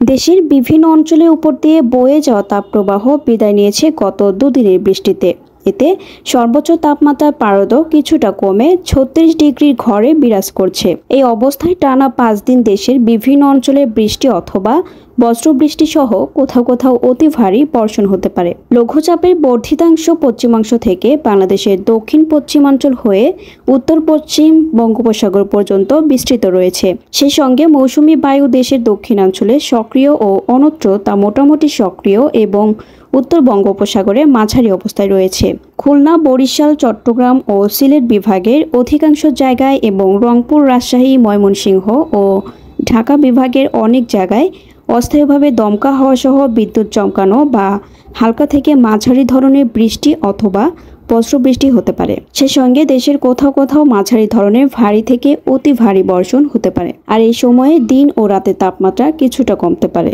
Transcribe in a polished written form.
দেশের বিভিন্ন অঞ্চলের উপর দিয়ে বয়ে যাওয়া তাপপ্রবাহ বিদায় নিয়েছে গত দুদিনের বৃষ্টিতে। এতে সর্বোচ্চ তাপমাত্রার পারদ কিছুটা কমে ৩৬ ডিগ্রির ঘরে বিরাজ করছে। এই অবস্থায় টানা ৫ দিন দেশের বিভিন্ন অঞ্চলে বৃষ্টি অথবা বজ্রবৃষ্টি সহ কোথাও কোথাও অতি ভারী বর্ষণ হতে পারে। লঘুচাপের বর্ধিতাংশ পশ্চিমাংশ থেকে বাংলাদেশের দক্ষিণ পশ্চিমাঞ্চল হয়ে উত্তর পশ্চিম বঙ্গোপসাগর পর্যন্ত বিস্তৃত রয়েছে। সেই সঙ্গে মৌসুমী বায়ু দেশের দক্ষিণাঞ্চলে সক্রিয় ও অন্যত্র তা মোটামুটি সক্রিয় এবং উত্তর বঙ্গোপসাগরে মাঝারি অবস্থায় রয়েছে। খুলনা, বরিশাল, চট্টগ্রাম ও সিলেট বিভাগের অধিকাংশ জায়গায় এবং রংপুর, রাজশাহী, ময়মনসিংহ ও ঢাকা বিভাগের অনেক জায়গায় অস্থায়ীভাবে দমকা হাওয়া সহ বিদ্যুৎ চমকানো বা হালকা থেকে মাঝারি ধরনের বৃষ্টি অথবা বজ্রবৃষ্টি হতে পারে। সে সঙ্গে দেশের কোথাও কোথাও মাঝারি ধরনের ভারী থেকে অতি ভারী বর্ষণ হতে পারে। আর এই সময়ে দিন ও রাতের তাপমাত্রা কিছুটা কমতে পারে।